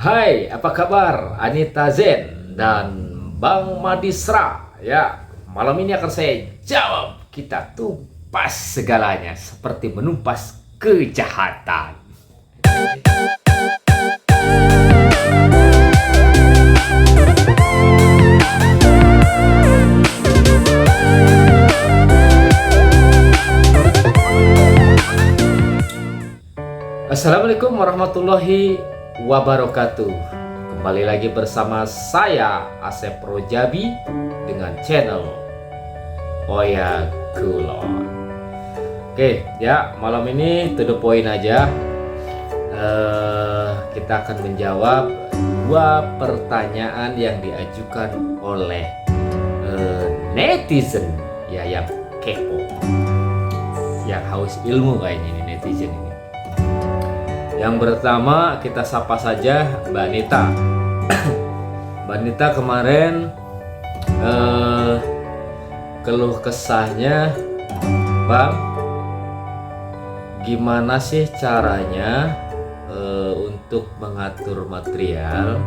Hai, apa kabar? Anita Zen dan Bang Madisra. Ya, malam ini akan saya jawab. Kita tumpas segalanya seperti menumpas kejahatan. Assalamualaikum warahmatullahi wabarakatuh. Kembali lagi bersama saya Asep Rojabi dengan channel Oya Kulon. Oke ya, malam ini to the point aja. Kita akan menjawab dua pertanyaan yang diajukan oleh netizen ya, yang kepo, yang haus ilmu kayaknya ini netizen ini. Yang pertama kita sapa saja Mbak Nita. Mbak Nita kemarin keluh kesahnya, Bang, gimana sih caranya untuk mengatur material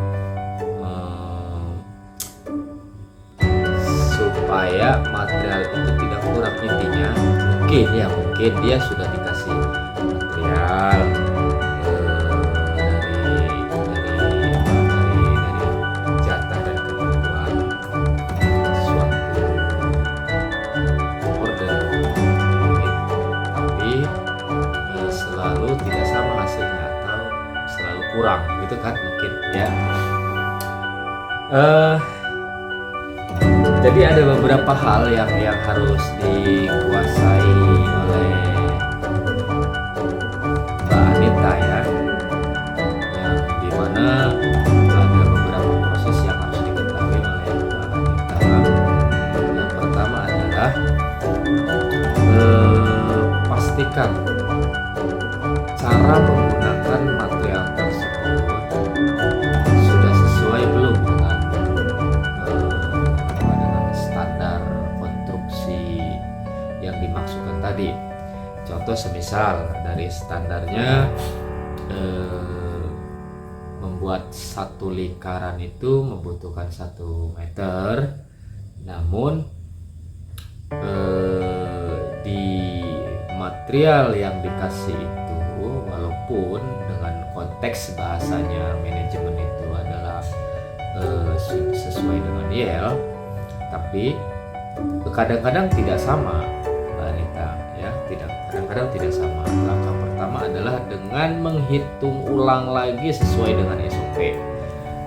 supaya material itu tidak kurang. Intinya mungkin dia sudah dikasih material kurang gitu kan, mungkin ya. Jadi ada beberapa hal yang harus dikuasai oleh Mbak Anita ya, yang dimana ada beberapa proses yang harus diketahui oleh Mbak Anita. Yang pertama adalah pastikan cara menggunakan material tersebut sudah sesuai belum dengan standar konstruksi yang dimaksudkan tadi. Contoh semisal dari standarnya membuat satu lingkaran itu membutuhkan 1 meter, namun di material yang dikasih itu, walaupun dengan konteks bahasanya manajemen itu adalah sesuai dengan YEL, tapi kadang-kadang tidak sama, Mbak Anita ya, kadang-kadang tidak sama. Langkah pertama adalah dengan menghitung ulang lagi sesuai dengan SOP.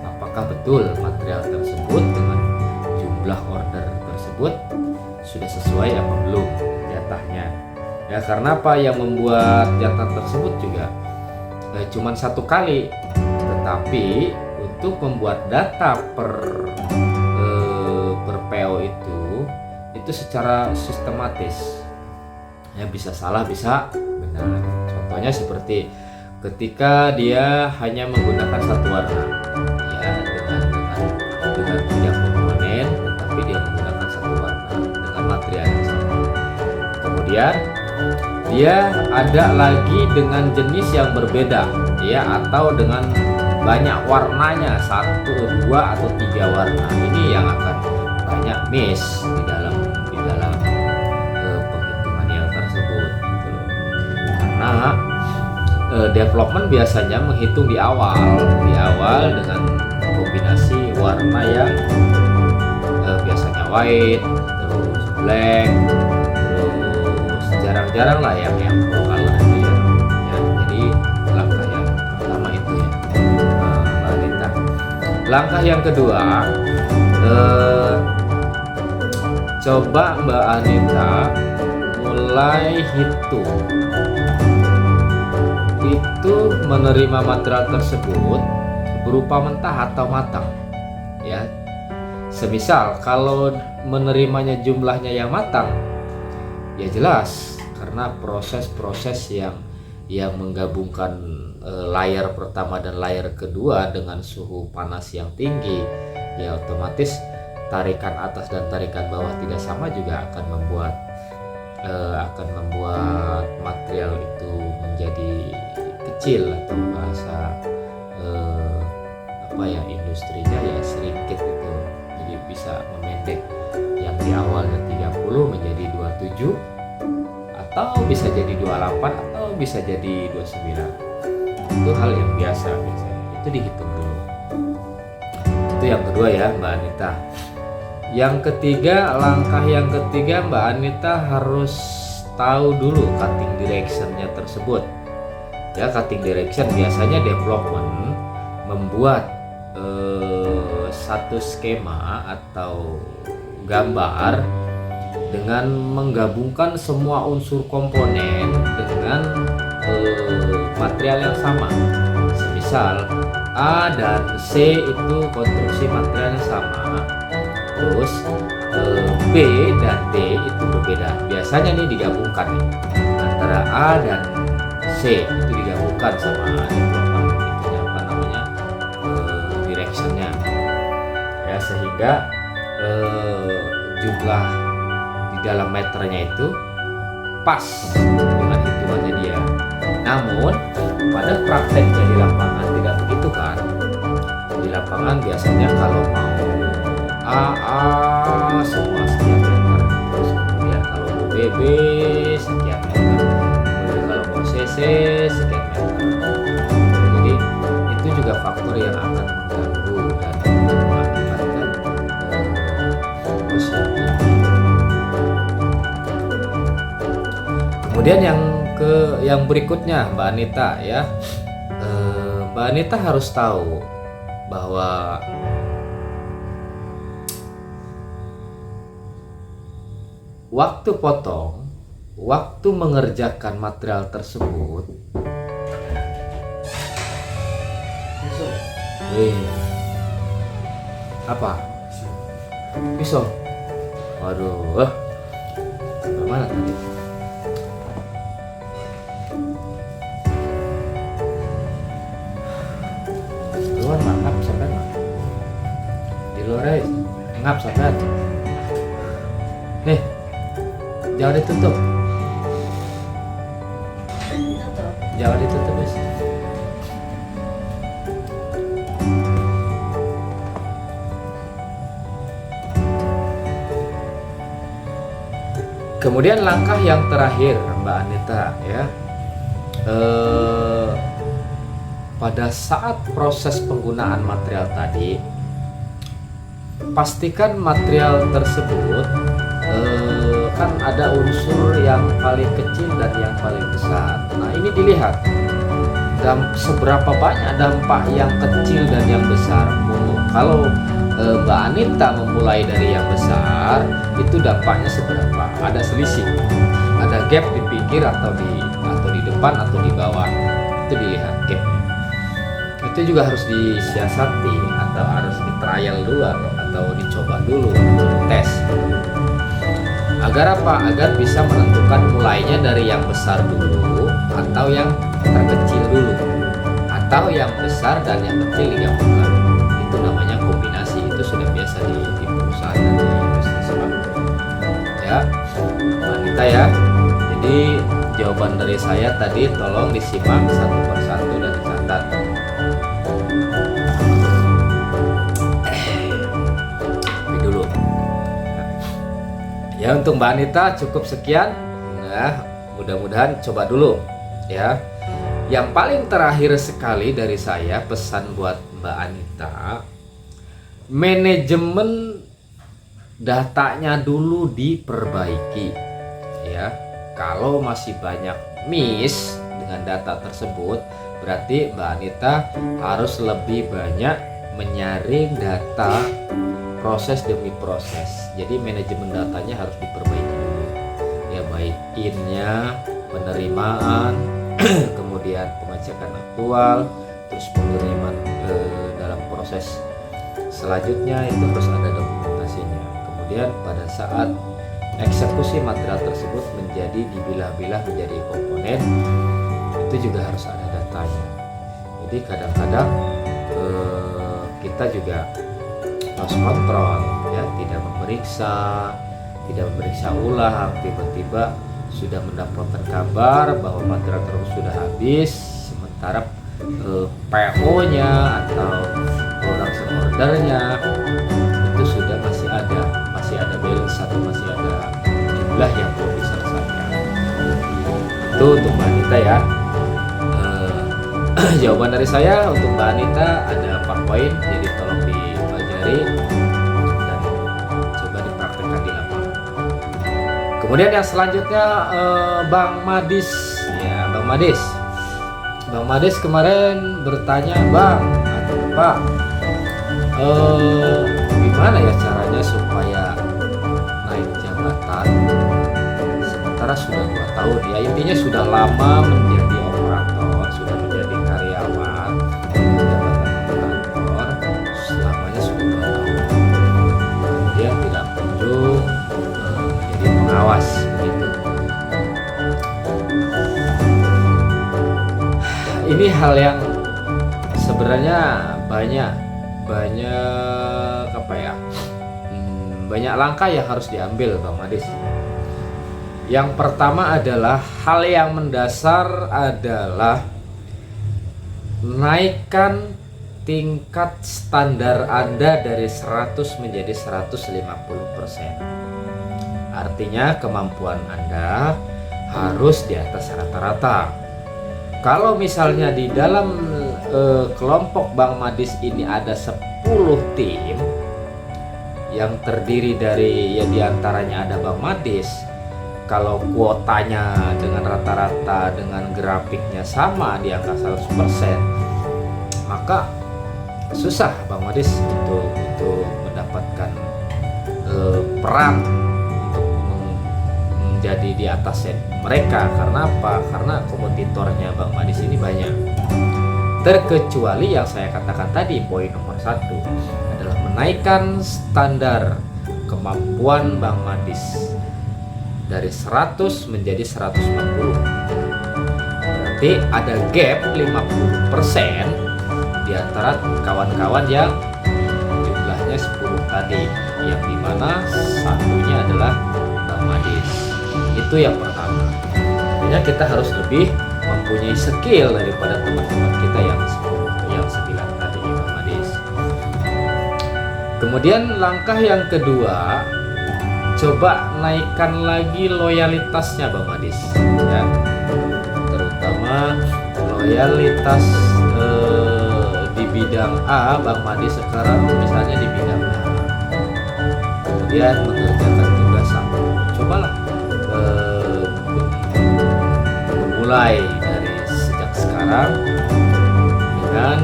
Apakah betul material tersebut dengan jumlah order tersebut sudah sesuai apa belum jatahnya. Ya, karena apa, yang membuat jatah tersebut juga cuma 1 kali, tetapi untuk membuat data per PO itu secara sistematis ya, bisa salah bisa benar. Contohnya seperti ketika dia hanya menggunakan 1 warna ya, dengan 3 komponen, tetapi dia menggunakan 1 warna dengan material yang sama. Kemudian dia ada lagi dengan jenis yang berbeda ya, atau dengan banyak warnanya, 1, 2 atau 3 warna. Ini yang akan banyak miss di dalam penghitungan YEL tersebut gitu. Karena development biasanya menghitung di awal dengan kombinasi warna yang biasanya white, terus black, jarang-jarang lah yang full color itu ya. Jadi langkah yang pertama itu ya, Mbak Anita. Langkah yang kedua, coba Mbak Anita mulai hitung itu menerima material tersebut berupa mentah atau matang ya. Semisal kalau menerimanya jumlahnya yang matang, ya jelas karena proses-proses yang menggabungkan layer pertama dan layer kedua dengan suhu panas yang tinggi, ya otomatis tarikan atas dan tarikan bawah tidak sama juga akan membuat material itu menjadi kecil, atau bahasa bisa jadi 28 atau bisa jadi 29. Itu hal yang biasa biasanya. Itu dihitung dulu. Itu yang kedua ya Mbak Anita. Yang ketiga, langkah yang ketiga Mbak Anita harus tahu dulu cutting direction-nya tersebut. Ya, cutting direction biasanya development membuat satu skema atau gambar dengan menggabungkan semua unsur komponen dengan material yang sama. Semisal A dan C itu konstruksi materialnya sama, terus B dan D itu berbeda. Biasanya nih digabungkan nih antara A dan C, itu digabungkan sama development itunya apa namanya directionnya ya, sehingga jumlah di dalam meternya itu pas dengan hitungannya dia. Namun pada prakteknya di lapangan tidak begitu kan. Di lapangan biasanya kalau mau AA semua sekian meter, terus kemudian kalau mau BB sekian meter, kemudian kalau mau CC sekian meter. Jadi itu juga faktor yang akan mengganggu dan mengakibatkan usaha. Kemudian yang berikutnya Mbak Anita ya, Mbak Anita harus tahu bahwa waktu potong, waktu mengerjakan material tersebut, apa? Pisau. Waduh, mana tadi? Luar mangap sampai di luar ngap sampai nih, jangan ditutup, jangan ditutup guys. Kemudian langkah yang terakhir Mbak Anita ya, pada saat proses penggunaan material tadi, pastikan material tersebut kan ada unsur yang paling kecil dan yang paling besar. Nah ini dilihat seberapa banyak dampak yang kecil dan yang besar. Kalau Mbak Anita memulai dari yang besar, itu dampaknya seberapa? Ada selisih, ada gap di pinggir atau di depan atau di bawah, itu dilihat gapnya. Itu juga harus disiasati atau harus di trial dulu atau dicoba dulu, tes. Agar apa? Agar bisa menentukan mulainya dari yang besar dulu atau yang terkecil dulu, atau yang besar dan yang kecil digabungkan. Itu namanya kombinasi. Itu sudah biasa di perusahaan dan di industri sepatu ya wanita ya. Jadi jawaban dari saya tadi tolong disimak satu persatu dan dicatat. Dulu ya, untuk Mbak Anita cukup sekian. Nah mudah-mudahan coba dulu ya. Yang paling terakhir sekali dari saya, pesan buat Mbak Anita, manajemen datanya dulu diperbaiki ya. Kalau masih banyak miss dengan data tersebut, berarti Mbak Anita harus lebih banyak menyaring data proses demi proses. Jadi manajemen datanya harus diperbaiki dulu ya, baik in-nya, penerimaan, kemudian pengecekan aktual, terus pengiriman dalam proses selanjutnya itu harus ada dokumentasinya. Kemudian pada saat eksekusi material tersebut menjadi dibilah-bilah menjadi komponen, itu juga harus ada datanya. Jadi kadang-kadang kita juga harus kontrol ya, tidak memeriksa ulang, tiba-tiba sudah mendapatkan kabar bahwa material tersebut sudah habis, sementara PO-nya atau production order-nya itu sudah masih ada balance atau masih ada jumlah yang belum diselesaikan. Anita ya. Jawaban dari saya untuk Mbak Anita ada 4 poin, jadi tolong dipelajari dan coba dipraktekkan di lapangan. Kemudian yang selanjutnya Bang Madis ya, Bang Madis kemarin bertanya, Bang, Pak, gimana ya caranya supaya naik jabatan sementara sudah 2 tahun ya, intinya sudah lama menjadi operator, sudah menjadi karyawan jabatan operator, selamanya sudah 2 tahun, kemudian tidak kunjung menjadi pengawas begitu. Ini hal yang sebenarnya banyak apa ya, banyak langkah yang harus diambil Bang Madis. Yang pertama adalah hal yang mendasar adalah naikkan tingkat standar Anda dari 100 menjadi 150%. Artinya kemampuan Anda harus di atas rata-rata. Kalau misalnya di dalam kelompok Bang Madis ini ada 10 tim yang terdiri dari ya diantaranya ada Bang Madis, kalau kuotanya dengan rata-rata dengan grafiknya sama di angka 100%, maka susah Bang Madis untuk mendapatkan peran menjadi di atas mereka. Karena apa? Karena kompetitornya Bang Madis ini banyak. Terkecuali yang saya katakan tadi, poin nomor 1 adalah menaikkan standar kemampuan Bang Madis dari 100 menjadi 150. Berarti ada gap 50% di antara kawan-kawan yang jumlahnya 10 tadi, yang dimana satunya adalah Bang Madis. Itu yang pertama. Artinya kita harus lebih mempunyai skill daripada teman-teman kita yang 9 tadi Bang Madis. Kemudian langkah yang kedua, coba naikkan lagi loyalitasnya Bang Madis ya. Terutama loyalitas di bidang A Bang Madis sekarang misalnya di bidang A. Kemudian mengerjakan tugas sama. Cobalah mulai dari sejak sekarang dengan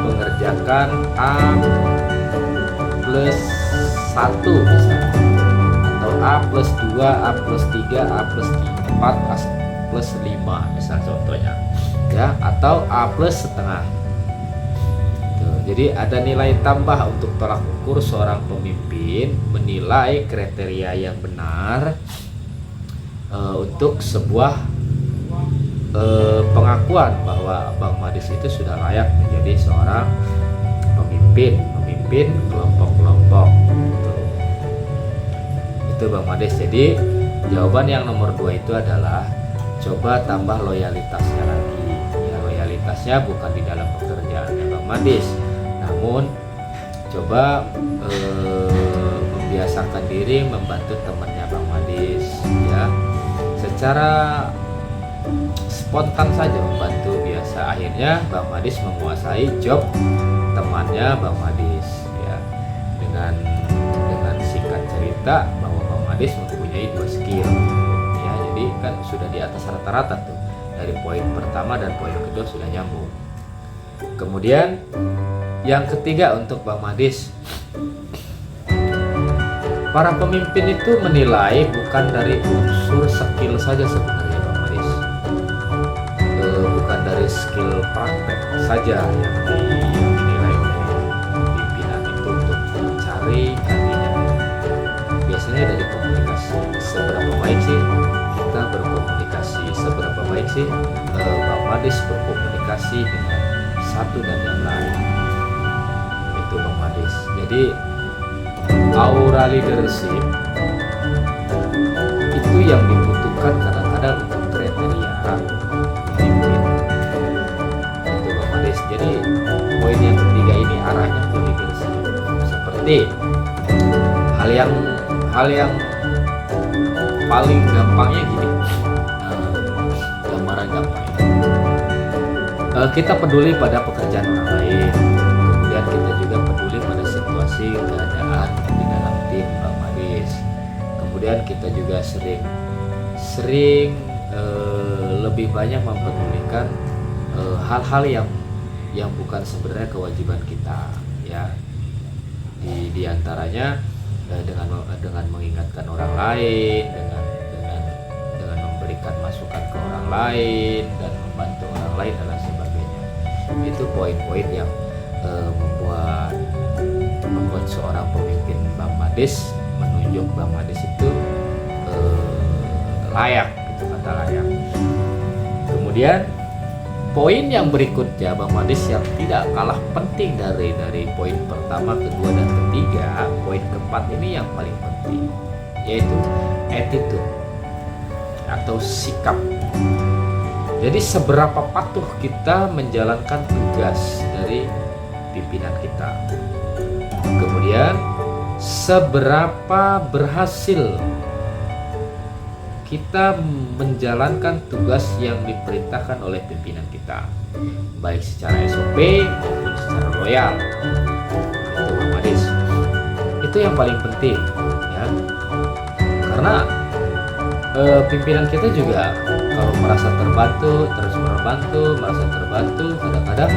mengerjakan A plus 1 misalnya, atau A plus 2, A plus 3, A plus 4, A plus 5 misal contohnya ya, atau A plus setengah. Jadi ada nilai tambah untuk tolak ukur seorang pemimpin menilai kriteria yang benar untuk sebuah pengakuan bahwa Bang Madis itu sudah layak menjadi seorang pemimpin kelompok-kelompok itu Bang Madis. Jadi jawaban yang nomor 2 itu adalah coba tambah loyalitasnya lagi ya. Loyalitasnya bukan di dalam pekerjaannya Bang Madis, namun coba membiasakan diri membantu temannya Bang Madis ya, secara spontan saja membantu biasa. Akhirnya Bang Madis menguasai job temannya Bang Madis ya, dengan singkat cerita bahwa Bang Madis mempunyai 2 skill ya. Jadi kan sudah di atas rata-rata tuh, dari poin pertama dan poin kedua sudah nyambung. Kemudian yang ketiga untuk Bang Madis, para pemimpin itu menilai bukan dari unsur skill saja sebenarnya Bang Madis, bukan dari skill praktek saja yang dinilai oleh pimpinan itu untuk mencari kandidat. Biasanya dari komunikasi, seberapa baik sih kita berkomunikasi, seberapa baik sih Bang Madis berkomunikasi dengan satu dan yang lain, itu Bang Madis. Jadi aura leadership itu yang dibutuhkan kadang-kadang untuk kriteria pemimpin, itu Bang Madis. Jadi poin yang ketiga ini arahnya ke leadership. Seperti hal yang paling gampangnya gini, gambaran agama ini. Kita peduli pada pekerjaan orang lain, kemudian kita juga peduli pada situasi keadaan di dalam tim Bang Madis. Kemudian kita juga sering lebih banyak mempedulikan hal-hal yang bukan sebenarnya kewajiban kita, ya. Di antaranya dengan mengingatkan orang lain, dengan memberikan masukan ke orang lain dan membantu orang lain dan lain sebagainya. Itu poin-poin yang membuat seorang pemimpin Bang Madis menunjuk Bang Madis itu layak, itu kata layak. Kemudian poin yang berikutnya Bang Madis yang tidak kalah penting dari poin pertama, kedua, dan ketiga, poin keempat ini yang paling penting, yaitu attitude atau sikap. Jadi seberapa patuh kita menjalankan tugas dari pimpinan kita. Kemudian seberapa berhasil kita menjalankan tugas yang diperintahkan oleh pimpinan kita, baik secara SOP maupun secara loyal. Itu Bang Madis. Itu yang paling penting, ya. Karena pimpinan kita juga kalau merasa terbantu, merasa terbantu, kadang-kadang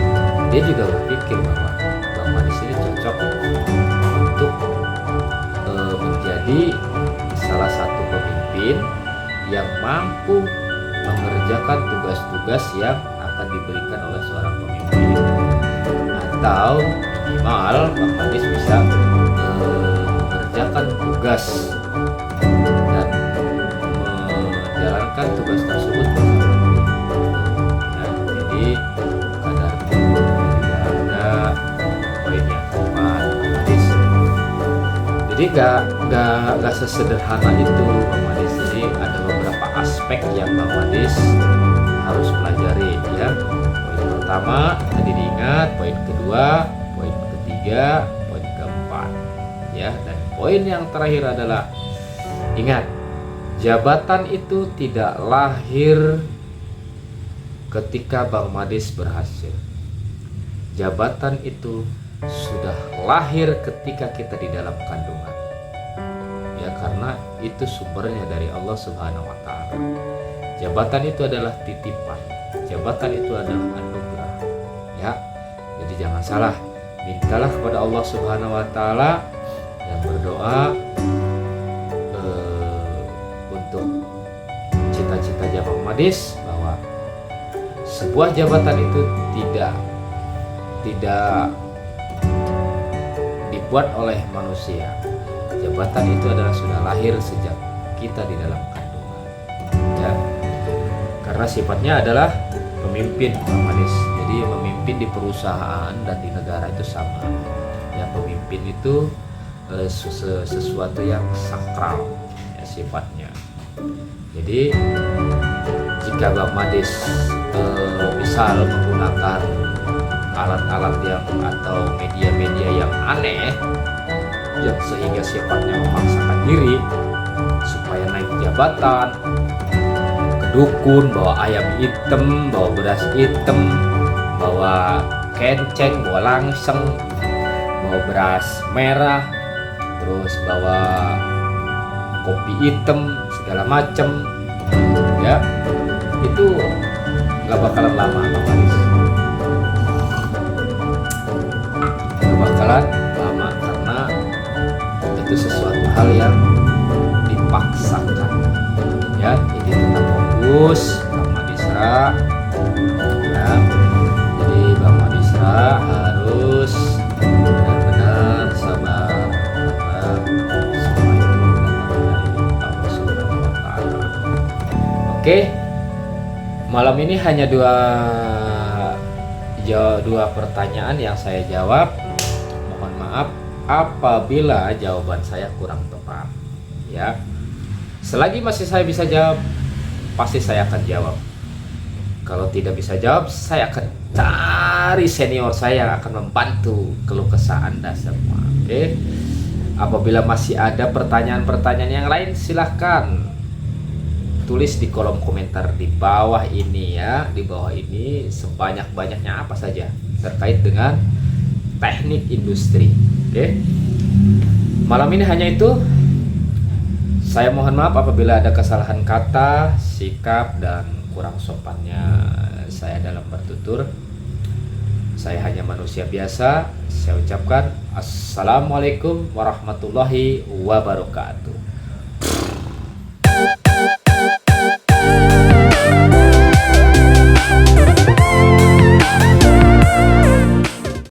dia juga berpikir bahwa Bang Madis ini cocok untuk menjadi salah satu pemimpin yang mampu mengerjakan tugas-tugas yang akan diberikan oleh seorang pemimpin, atau minimal Bang Madis bisa mengerjakan tugas dan menjalankan tugas tersebut bersama. Nah, jadi kadar juga ada poin yang keempat, Bang Madis. Jadi gak sesederhana itu Bang Madis. Jadi ada beberapa aspek yang Bang Madis harus pelajari, ya. Poin pertama tadi diingat, poin kedua, poin ketiga, poin keempat, ya. Dan poin yang terakhir adalah ingat, jabatan itu tidak lahir ketika Bang Madis berhasil. Jabatan itu sudah lahir ketika kita di dalam kandungan, ya, karena itu sumbernya dari Allah Subhanahu wa Ta'ala. Jabatan itu adalah titipan, jabatan itu adalah anugerah, ya. Jadi jangan salah, mintalah kepada Allah Subhanahu wa Ta'ala dan berdoa untuk cita-cita Bang Madis bahwa sebuah jabatan itu tidak dibuat oleh manusia. Jabatan itu adalah sudah lahir sejak kita di dalam kandungan, ya. Karena sifatnya adalah pemimpin Bang Madis. Jadi memimpin di perusahaan dan di negara itu sama, ya. Pemimpin itu sesuatu yang sakral, ya, sifatnya. Jadi jika Bang Madis misal menggunakan alat-alat yang atau media-media yang aneh, yang sehingga sifatnya memaksakan diri supaya naik jabatan, ke dukun bawa ayam hitam, bawa beras hitam, bawa kenceng, bawa langseng, bawa beras merah, terus bawa kopi hitam, segala macem, ya. Itu gak bakalan lama Bang Madis, gak bakalan lama, karena itu sesuatu hal yang dipaksakan, ya. Jadi tetap fokus Bang Madisra, ya. Jadi Bang Madisra harus benar-benar sabar, karena semua itu datang dari Allah Subhanahu wa Ta'ala. Oke, malam ini hanya dua pertanyaan yang saya jawab. Mohon maaf apabila jawaban saya kurang tepat, ya. Selagi masih saya bisa jawab, pasti saya akan jawab. Kalau tidak bisa jawab, saya akan cari senior saya yang akan membantu keluh kesah Anda semua. Oke. Apabila masih ada pertanyaan-pertanyaan yang lain, silahkan tulis di kolom komentar di bawah ini ya, di bawah ini sebanyak-banyaknya apa saja terkait dengan teknik industri. Oke. Malam ini hanya itu. Saya mohon maaf apabila ada kesalahan kata, sikap, dan kurang sopannya saya dalam bertutur. Saya hanya manusia biasa. Saya ucapkan assalamualaikum warahmatullahi wabarakatuh.